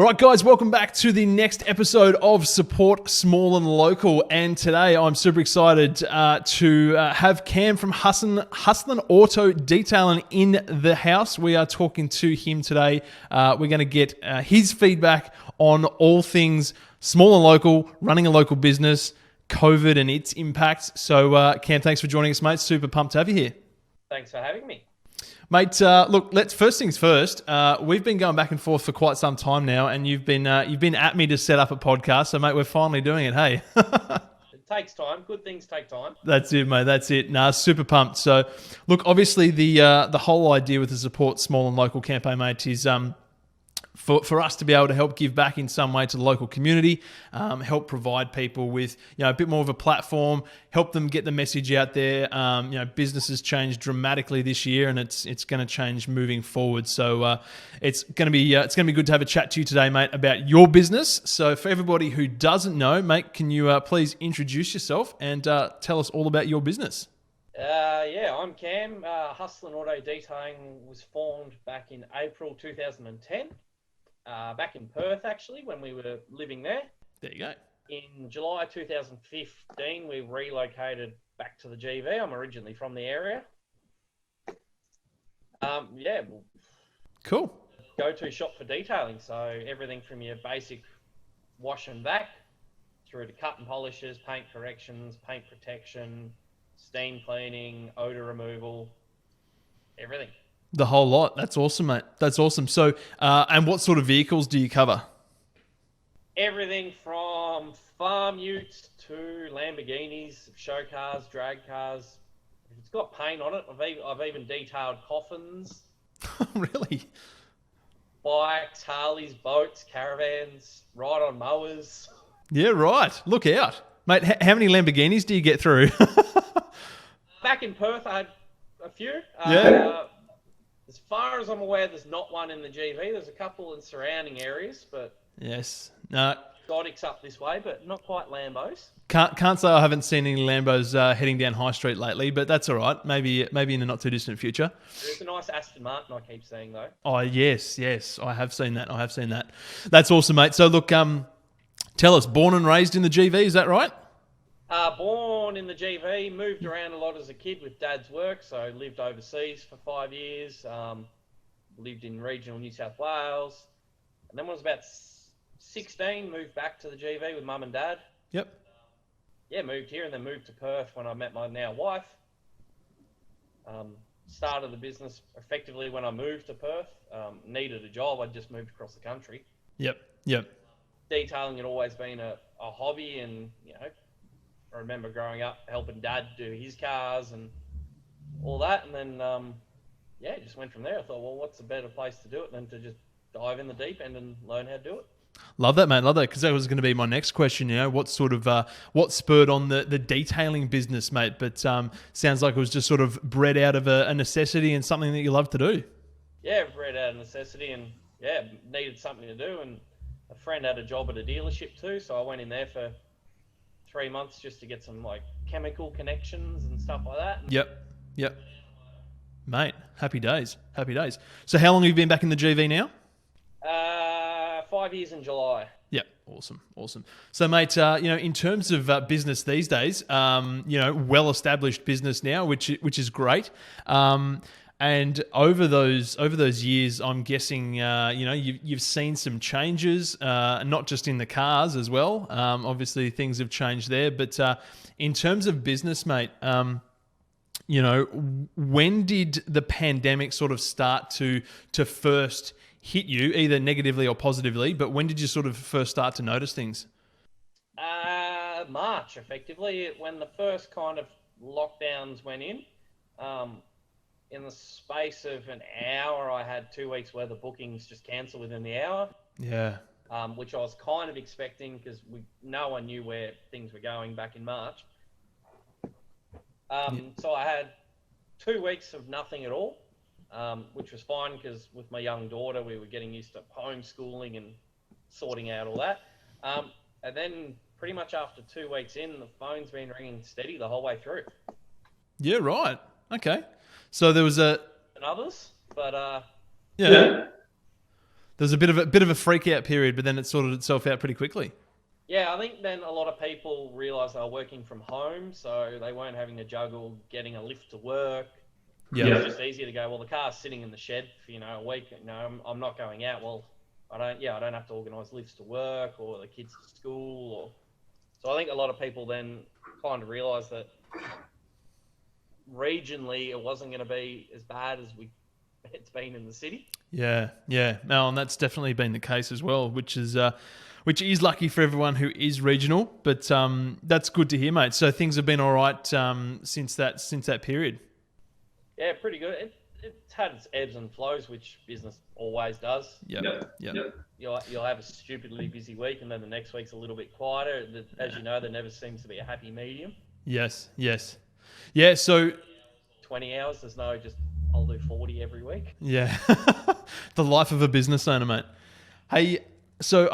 All right, guys, welcome back to the next episode of Support Small and Local. And today I'm super excited to have Cam from Hustlin' Auto Detailing in the house. We are talking to him today. We're going to get his feedback on all things small and local, running a local business, COVID and its impacts. So, Cam, thanks for joining us, mate. Super pumped to have you here. Thanks for having me. Mate, look, let's first things first. We've been going back and forth for quite some time now, and you've been at me to set up a podcast. So, mate, we're finally doing it. Hey, it takes time. Good things take time. That's it, mate. That's it. Nah, super pumped. So, look, obviously the whole idea with the Support Small and Local campaign, mate, is for us to be able to help give back in some way to the local community, help provide people with a bit more of a platform, help them get the message out there. Business has changed dramatically this year, and it's going to change moving forward. So it's going to be good to have a chat to you today, mate, about your business. So for everybody who doesn't know, mate, can you please introduce yourself and tell us all about your business? I'm Cam. Hustlin' Auto Detailing was formed back in April 2010. Back in Perth, actually, when we were living there. There you go. In July 2015, we relocated back to the GV. I'm originally from the area. Cool. Go-to shop for detailing. So everything from your basic wash and vac through to cut and polishes, paint corrections, paint protection, steam cleaning, odor removal, everything. The whole lot. That's awesome, mate. That's awesome. So, and what sort of vehicles do you cover? Everything from farm utes to Lamborghinis, show cars, drag cars. If it's got paint on it, I've even detailed coffins. Really? Bikes, Harleys, boats, caravans, ride-on mowers. Yeah, right. Look out. Mate, how many Lamborghinis do you get through? Back in Perth, I had a few. Yeah. As far as I'm aware, there's not one in the GV. There's a couple in surrounding areas, but Yes. No. exotics up this way, but not quite Lambos. Can't say I haven't seen any Lambos heading down High Street lately, but that's all right. Maybe in the not too distant future. There's a nice Aston Martin I keep seeing though. Oh yes, I have seen that. That's awesome, mate. So look, tell us, born and raised in the GV, is that right? Born in the GV, moved around a lot as a kid with Dad's work, so lived overseas for 5 years, lived in regional New South Wales, and then when I was about 16, moved back to the GV with Mum and Dad. Yep. Moved here and then moved to Perth when I met my now wife. Started the business effectively when I moved to Perth. Needed a job, I'd just moved across the country. Yep. Detailing had always been a hobby, and I remember growing up helping Dad do his cars and all that, and then just went from there. I thought, well, what's a better place to do it than to just dive in the deep end and learn how to do it. Love that, mate. Love that, because that was going to be my next question. What sort of what spurred on the detailing business, mate? But sounds like it was just sort of bred out of a necessity and something that you love to do. Yeah, bred out of necessity, and needed something to do. And a friend had a job at a dealership too, so I went in there for 3 months just to get some chemical connections and stuff like that. Yep. Mate, happy days. So how long have you been back in the GV now? 5 years in July. Yep, awesome. So, mate, in terms of business these days, well-established business now, which is great. And over those years, I'm guessing, you've seen some changes, not just in the cars as well. Obviously, things have changed there. But in terms of business, mate, when did the pandemic sort of start to first hit you, either negatively or positively? But when did you sort of first start to notice things? March, effectively, when the first kind of lockdowns went in. In the space of an hour, I had 2 weeks worth of bookings just cancel within the hour. Yeah. Which I was kind of expecting because no one knew where things were going back in March. So I had 2 weeks of nothing at all, which was fine because with my young daughter, we were getting used to homeschooling and sorting out all that. And then pretty much after 2 weeks in, the phone's been ringing steady the whole way through. Yeah, right. Okay. So there was and others, but yeah. There's a bit of a freak out period, but then it sorted itself out pretty quickly. Yeah, I think then a lot of people realised they were working from home, so they weren't having to juggle getting a lift to work. Yeah. It was just easier to go, well, the car's sitting in the shed for, a week. I'm not going out. Well, I don't have to organise lifts to work or the kids to school. So I think a lot of people then kind of realised that regionally it wasn't going to be as bad as it's been in the city. Yeah. No, and that's definitely been the case as well, which is lucky for everyone who is regional. But that's good to hear, mate. So things have been all right since that period. Yeah, pretty good. It's had its ebbs and flows, which business always does. Yeah. You'll have a stupidly busy week, and then the next week's a little bit quieter. As you know, there never seems to be a happy medium. Yes. Yeah, so 20 hours, there's no just, I'll do 40 every week. Yeah. The life of a business owner, mate. Hey, so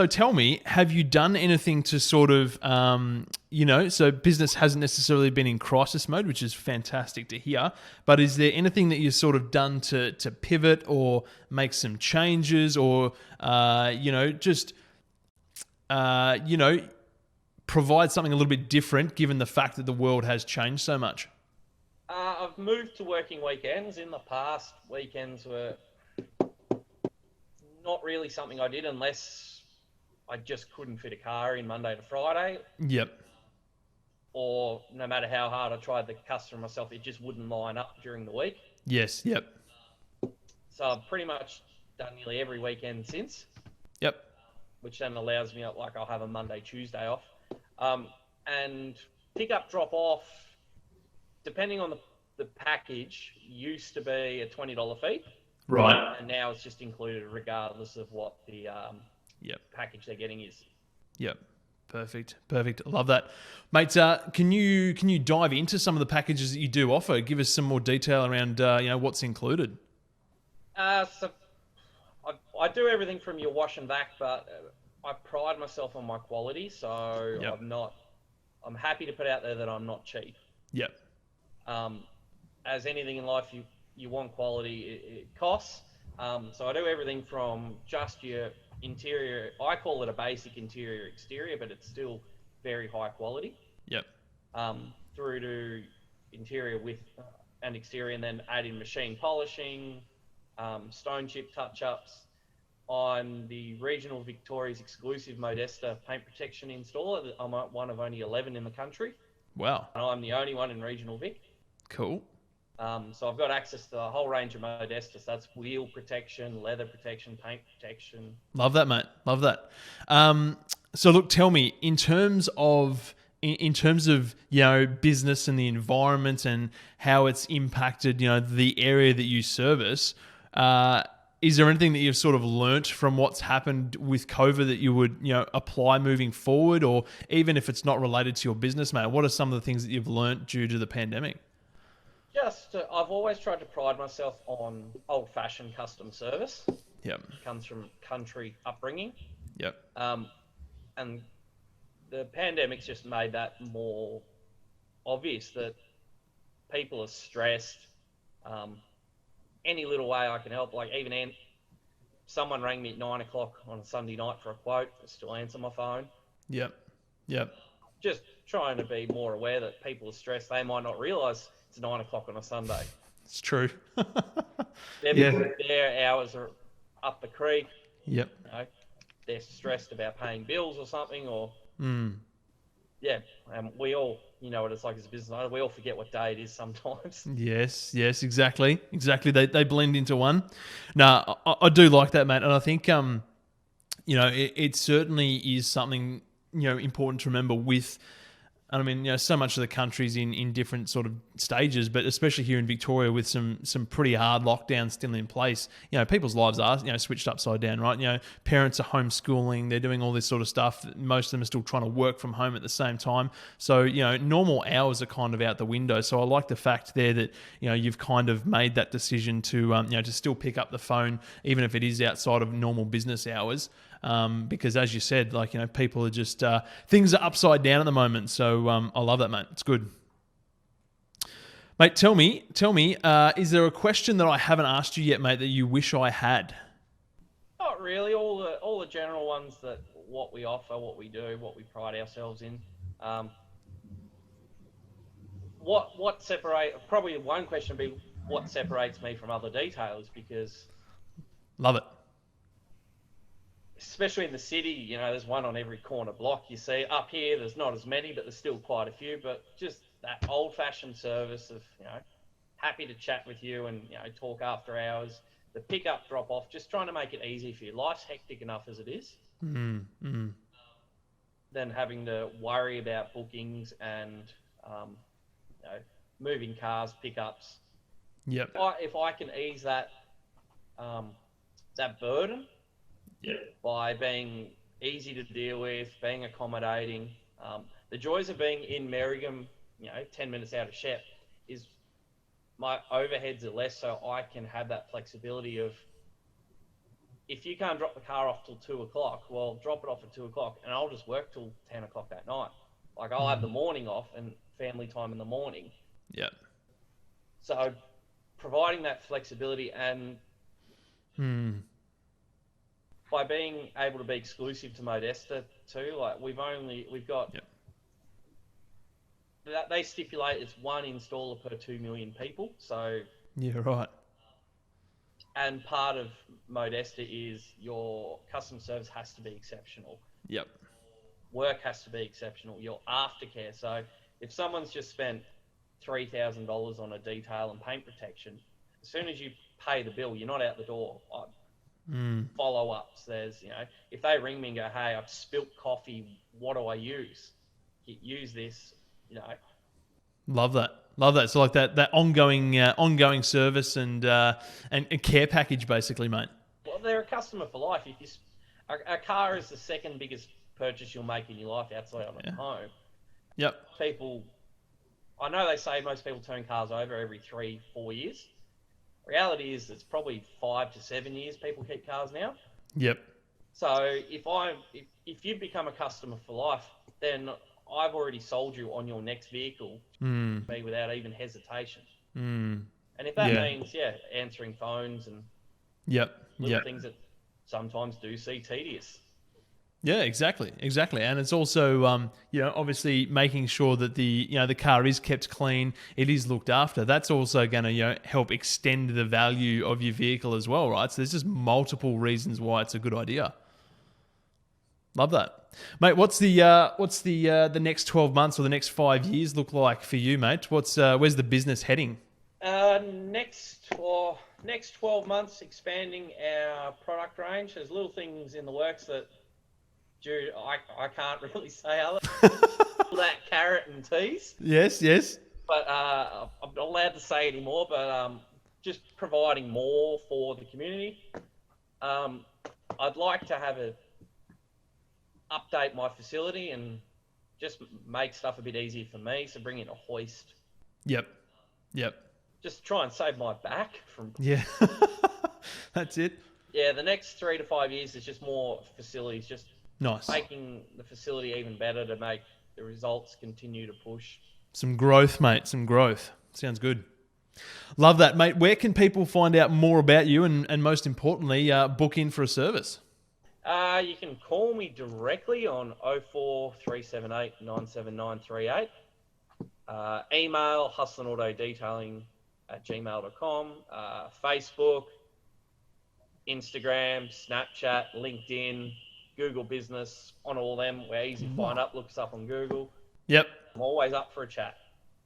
tell me, have you done anything to sort of, so business hasn't necessarily been in crisis mode, which is fantastic to hear, but is there anything that you've sort of done to pivot or make some changes or, provide something a little bit different given the fact that the world has changed so much? I've moved to working weekends. In the past, weekends were not really something I did unless I just couldn't fit a car in Monday to Friday. Yep. Or no matter how hard I tried the customer myself, it just wouldn't line up during the week. Yes, yep. So I've pretty much done nearly every weekend since. Yep. Which then allows me, like, I'll have a Monday, Tuesday off. And pick up, drop off, depending on the package, used to be a $20 fee. Right. And now it's just included regardless of what the package they're getting is. Yep. Perfect. Love that. Mate, can you dive into some of the packages that you do offer? Give us some more detail around what's included. So I do everything from your wash and vac, but I pride myself on my quality, so yep. I'm happy to put out there that I'm not cheap. Yep. As anything in life, you want quality, it costs. So I do everything from just your interior, I call it a basic interior exterior, but it's still very high quality. Yep. Through to interior with and exterior, and then add in machine polishing, stone chip touch-ups. I'm the regional Victoria's exclusive Modesta paint protection installer. I'm one of only 11 in the country. Wow. And I'm the only one in regional Vic. Cool. So I've got access to a whole range of Modesta. So that's wheel protection, leather protection, paint protection. Love that, mate. Love that. So look, tell me, in terms of business and the environment and how it's impacted the area that you service, is there anything that you've sort of learnt from what's happened with COVID that you would apply moving forward, or even if it's not related to your business, mate? What are some of the things that you've learnt due to the pandemic? I've always tried to pride myself on old-fashioned custom service. Yep. It comes from country upbringing. Yep. And the pandemic's just made that more obvious that people are stressed. Any little way I can help, like even someone rang me at 9 o'clock on a Sunday night for a quote, I still answer my phone. Yep. Just trying to be more aware that people are stressed. They might not realise it's 9 o'clock on a Sunday. It's true. Their hours are up the creek. Yep. They're stressed about paying bills or something, or we all, what it's like as a business owner, we all forget what day it is sometimes. Yes, exactly. They blend into one. No, I do like that, mate, and I think it certainly is something important to remember with. I mean, so much of the country's in different sort of stages, but especially here in Victoria with some pretty hard lockdowns still in place, people's lives are, switched upside down, right? Parents are homeschooling, they're doing all this sort of stuff. Most of them are still trying to work from home at the same time. So, normal hours are kind of out the window. So I like the fact there that, you've kind of made that decision to, to still pick up the phone, even if it is outside of normal business hours. Because as you said, people are just, things are upside down at the moment. So I love that, mate. It's good. Mate, tell me, is there a question that I haven't asked you yet, mate, that you wish I had? Not really. All the general ones that what we offer, what we do, what we pride ourselves in. What separate? Probably one question would be what separates me from other detailers, because Love it. especially in the city, you know, there's one on every corner block. You see up here, there's not as many, but there's still quite a few. But just that old-fashioned service of, you know, happy to chat with you and, you know, talk after hours. The pick-up, drop-off, just trying to make it easy for you. Life's hectic enough as it is. Than having to worry about bookings and, you know, moving cars, pickups. Yep. If I can ease that that burden by being easy to deal with, being accommodating, the joys of being in Merrigum, you know, 10 minutes out of Shep, is my overheads are less, so I can have that flexibility of, if you can't drop the car off till 2 o'clock, well, drop it off at 2 o'clock and I'll just work till 10 o'clock that night. Like, I'll have the morning off and family time in the morning. Yep. So providing that flexibility, and by being able to be exclusive to Modesta too, like we've got, they stipulate it's one installer per 2 million people. So Yeah, right. and part of Modesta is your customer service has to be exceptional. Yep. Work has to be exceptional. Your aftercare. So if someone's just spent $3,000 on a detail and paint protection, as soon as you pay the bill, you're not out the door. Follow-ups. There's, you know, if they ring me and go, hey, I've spilt coffee, what do I use? Use this, you know. Love that. Love that. So like that ongoing service and care package, basically, mate. Well, they're a customer for life. If you, a car is the second biggest purchase you'll make in your life outside of a home. Yep. People, I know they say most people turn cars over every 3-4 years. Reality is it's probably 5 to 7 years people keep cars now. Yep. So if you become a customer for life, then I've already sold you on your next vehicle without even hesitation. And if that means, answering phones and little things that sometimes do see tedious. Yeah, exactly. And it's also, obviously making sure that the car is kept clean, it is looked after. That's also going to, help extend the value of your vehicle as well, right? So there's just multiple reasons why it's a good idea. Love that, mate. What's the next 12 months or the next 5 years look like for you, mate? Where's the business heading? Next 12 months, expanding our product range. There's little things in the works that I can't really say other that carrot and tease. Yes. But I'm not allowed to say anymore. But just providing more for the community. I'd like to have update my facility and just make stuff a bit easier for me. So bring in a hoist. Yep. Just try and save my back from. Yeah. That's it. Yeah, the next 3 to 5 years is just more facilities. Just nice. Making the facility even better to make the results continue to push. Some growth, mate. Some growth. Sounds good. Love that, mate. Where can people find out more about you and most importantly, book in for a service? You can call me directly on 04378 97938. Email hustleandautodetailing@gmail.com. Facebook, Instagram, Snapchat, LinkedIn, Google Business, on all them. We're easy to find up. Look us up on Google. Yep. I'm always up for a chat.